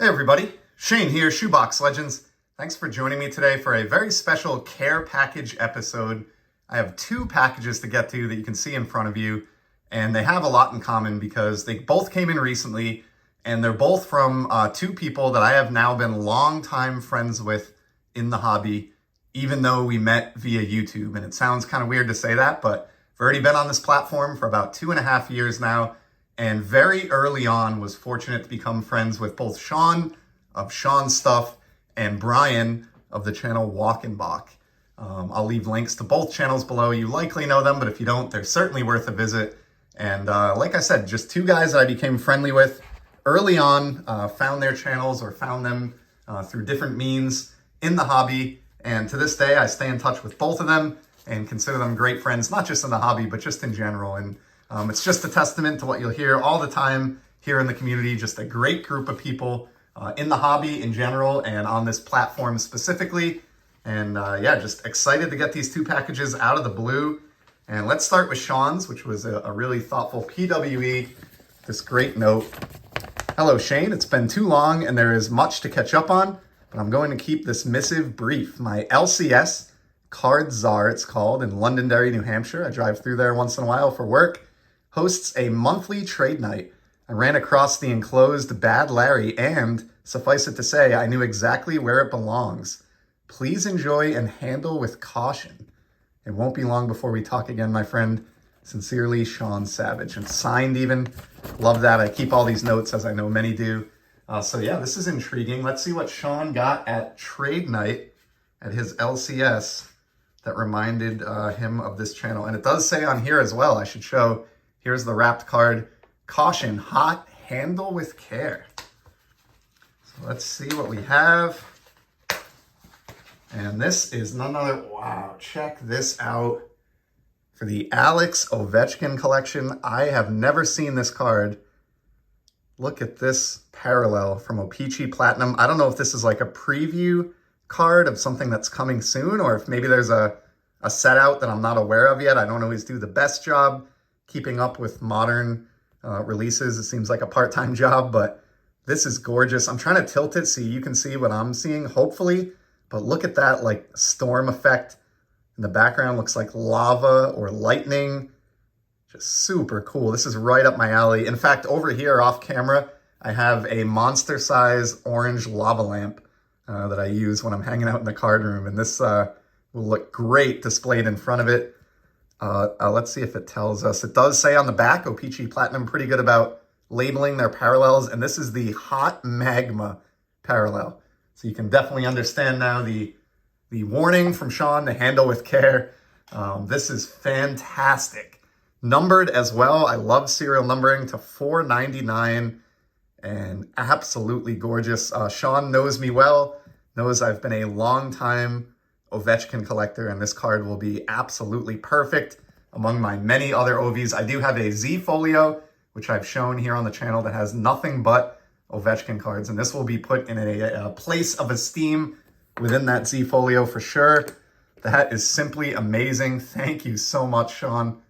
Hey everybody, Shane here, Shoebox Legends. Thanks for joining me today for a very special care package episode. I have two packages to get to that you can see in front of you, and they have a lot in common because they both came in recently, and they're both from two people that I have now been longtime friends with in the hobby, even though we met via YouTube. And it sounds kind of weird to say that, but I've already been on this platform for about 2.5 years now, and very early on was fortunate to become friends with both Shawn of Shawn's Stuff and Brian of the channel Balk. I'll leave links to both channels below. You likely know them, but if you don't, they're certainly worth a visit. And like I said, just two guys that I became friendly with early on, found their channels or found them through different means in the hobby. And to this day, I stay in touch with both of them and consider them great friends, not just in the hobby, but just in general. And it's just a testament to what you'll hear all the time here in the community. Just a great group of people in the hobby in general and on this platform specifically. And yeah, just excited to get these two packages out of the blue. And let's start with Shawn's, which was a really thoughtful PWE. This great note. Hello, Shane. It's been too long and there is much to catch up on, but I'm going to keep this missive brief. My LCS, Card Czar it's called, in Londonderry, New Hampshire. I drive through there once in a while for work. Hosts a monthly trade night. I ran across the enclosed Bad Larry and, suffice it to say, I knew exactly where it belongs. Please enjoy and handle with caution. It won't be long before we talk again, my friend. Sincerely, Shawn Savage. And signed even. Love that. I keep all these notes, as I know many do. So yeah, this is intriguing. Let's see what Shawn got at trade night at his LCS that reminded him of this channel. And it does say on here as well, I should show. Here's the wrapped card. Caution, hot, handle with care. So let's see what we have. And this is none other, wow, check this out. For the Alex Ovechkin collection, I have never seen this card. Look at this parallel from O-Pee-Chee Platinum. I don't know if this is like a preview card of something that's coming soon, or if maybe there's a set out that I'm not aware of yet. I don't always do the best job keeping up with modern releases. It seems like a part-time job, but this is gorgeous. I'm trying to tilt it so you can see what I'm seeing, hopefully. But look at that like storm effect in the background. Looks like lava or lightning. Just super cool. This is right up my alley. In fact, over here off camera, I have a monster size orange lava lamp that I use when I'm hanging out in the card room. And this will look great displayed in front of it. Let's see if it tells us. It does say on the back, O-Pee-Chee Platinum, pretty good about labeling their parallels. And this is the hot magma parallel. So you can definitely understand now the warning from Shawn to handle with care. This is fantastic. Numbered as well. I love serial numbering to 499 and absolutely gorgeous. Shawn knows me well, knows I've been a long time Ovechkin collector, and this card will be absolutely perfect among my many other OVs. I do have a Z folio, which I've shown here on the channel, that has nothing but Ovechkin cards, and this will be put in a place of esteem within that Z folio for sure. That is simply amazing. Thank you so much, Shawn.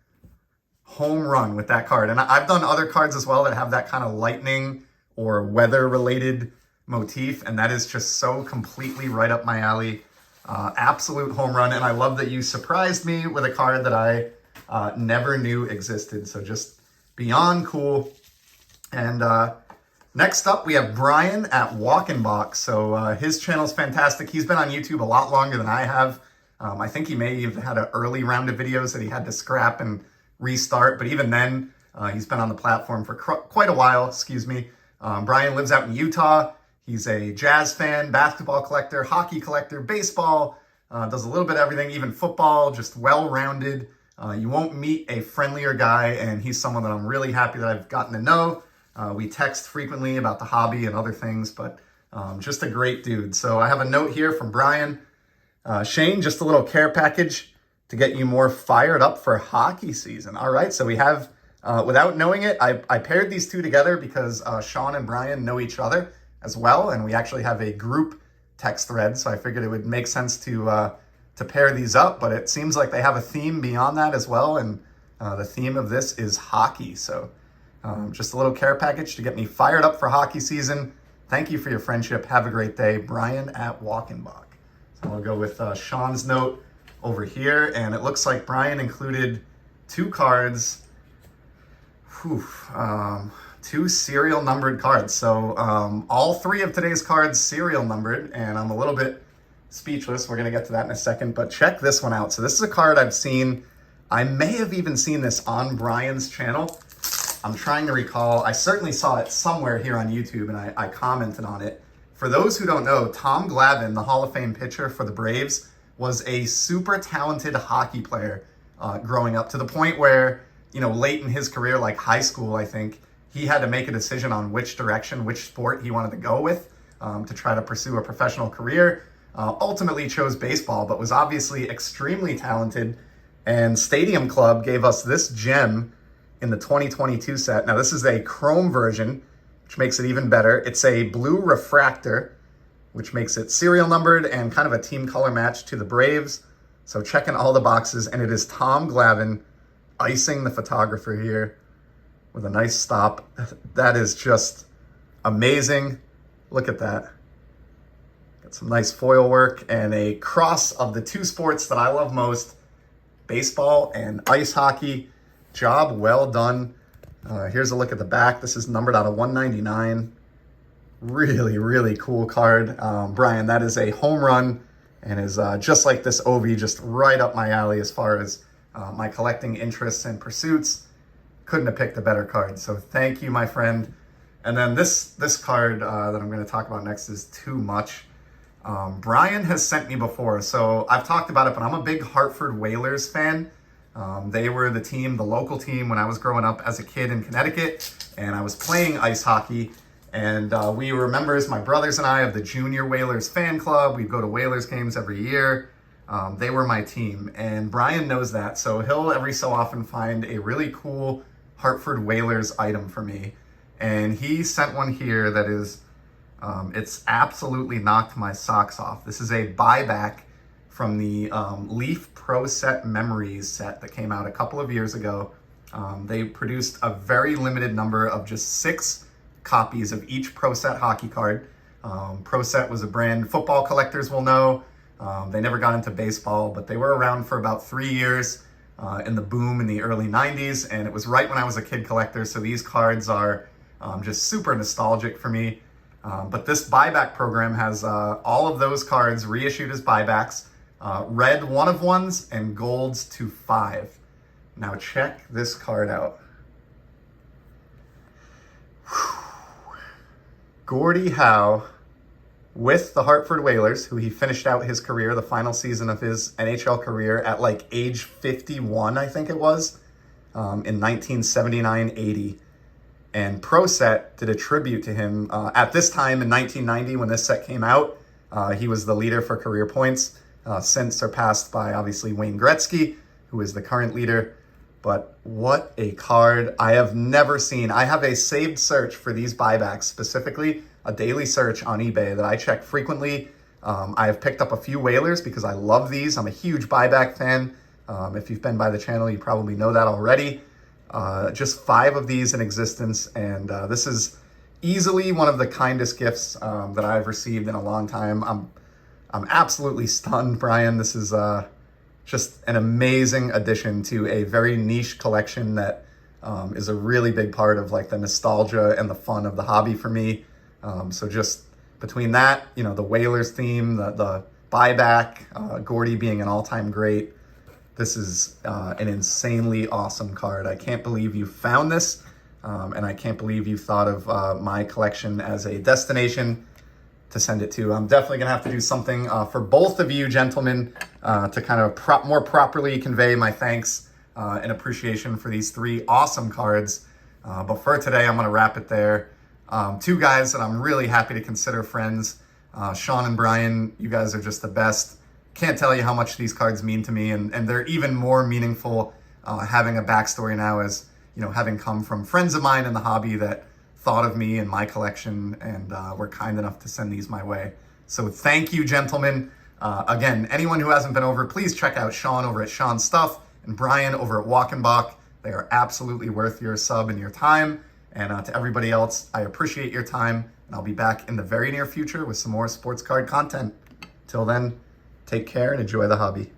Home run with that card. And I've done other cards as well that have that kind of lightning or weather related motif, and that is just so completely right up my alley. Absolute home run. And I love that you surprised me with a card that I never knew existed. So just beyond cool. And next up, we have Brian at Walk. So his channel's fantastic. He's been on YouTube a lot longer than I have. I think he may have had an early round of videos that he had to scrap and restart. But even then, he's been on the platform for quite a while, excuse me. Brian lives out in Utah. He's a jazz fan, basketball collector, hockey collector, baseball, does a little bit of everything, even football, just well-rounded. You won't meet a friendlier guy, and he's someone that I'm really happy that I've gotten to know. We text frequently about the hobby and other things, but just a great dude. So I have a note here from Brian. Shane, just a little care package to get you more fired up for hockey season. All right, so we have, without knowing it, I paired these two together because Shawn and Brian know each other as well, and we actually have a group text thread, so I figured it would make sense to pair these up, but it seems like they have a theme beyond that as well, and the theme of this is hockey. So just a little care package to get me fired up for hockey season. Thank you for your friendship. Have a great day. Brian at Walkenbach. So I'll go with Shawn's note over here. And it looks like Brian included 2 cards. Two serial numbered cards. So all 3 of today's cards serial numbered. And I'm a little bit speechless. We're going to get to that in a second. But check this one out. So this is a card I've seen. I may have even seen this on Brian's channel. I'm trying to recall. I certainly saw it somewhere here on YouTube, and I commented on it. For those who don't know, Tom Glavine, the Hall of Fame pitcher for the Braves, was a super talented hockey player growing up, to the point where, late in his career, like high school, I think, he had to make a decision on which direction, which sport he wanted to go with to try to pursue a professional career. Ultimately chose baseball, but was obviously extremely talented. And Stadium Club gave us this gem in the 2022 set. Now, this is a chrome version, which makes it even better. It's a blue refractor, which makes it serial numbered and kind of a team color match to the Braves. So checking all the boxes, and it is Tom Glavine icing the photographer here with a nice stop. That is just amazing. Look at that. Got some nice foil work and a cross of the 2 sports that I love most, baseball and ice hockey. Job well done. Here's a look at the back. This is numbered out of 199. Really, really cool card. Brian, that is a home run and is just like this Ovi, just right up my alley as far as my collecting interests and pursuits. Couldn't have picked a better card. So thank you, my friend. And then this card that I'm going to talk about next is Too Much. Brian has sent me before, so I've talked about it, but I'm a big Hartford Whalers fan. They were the local team when I was growing up as a kid in Connecticut, and I was playing ice hockey. And we were members, my brothers and I, of the Junior Whalers fan club. We'd go to Whalers games every year. They were my team, and Brian knows that. So he'll every so often find a really cool Hartford Whalers item for me. And he sent one here that is, it's absolutely knocked my socks off. This is a buyback from the Leaf Pro Set Memories set that came out a couple of years ago. They produced a very limited number of just 6 copies of each Pro Set hockey card. Pro Set was a brand football collectors will know. They never got into baseball, but they were around for about 3 years in the boom in the early 90s, and it was right when I was a kid collector, so these cards are just super nostalgic for me. But this buyback program has all of those cards reissued as buybacks, red 1-of-1s and golds to 5. Now check this card out. Gordie Howe with the Hartford Whalers, who he finished out his career, the final season of his NHL career at like age 51, I think it was, in 1979-80. And Pro Set did a tribute to him at this time in 1990 when this set came out. He was the leader for career points, since surpassed by obviously Wayne Gretzky, who is the current leader. But what a card. I have never seen. I have a saved search for these buybacks, specifically a daily search on eBay that I check frequently. I have picked up a few Whalers because I love these. I'm a huge buyback fan. If you've been by the channel, you probably know that already. Just 5 of these in existence, and this is easily one of the kindest gifts that I've received in a long time. I'm absolutely stunned, Brian. This is just an amazing addition to a very niche collection that is a really big part of like the nostalgia and the fun of the hobby for me. So just between that, the Whalers theme, the buyback, Gordie being an all-time great, this is an insanely awesome card. I can't believe you found this, and I can't believe you thought of my collection as a destination to send it to. I'm definitely going to have to do something for both of you gentlemen to kind of more properly convey my thanks and appreciation for these 3 awesome cards. But for today, I'm going to wrap it there. 2 guys that I'm really happy to consider friends, Shawn and Brian. You guys are just the best. Can't tell you how much these cards mean to me, and they're even more meaningful having a backstory now as, having come from friends of mine in the hobby that thought of me and my collection and were kind enough to send these my way. So thank you, gentlemen. Again, anyone who hasn't been over, please check out Shawn over at Shawn Stuff and Brian over at Walkenbach. They are absolutely worth your sub and your time. And to everybody else, I appreciate your time. And I'll be back in the very near future with some more sports card content. Till then, take care and enjoy the hobby.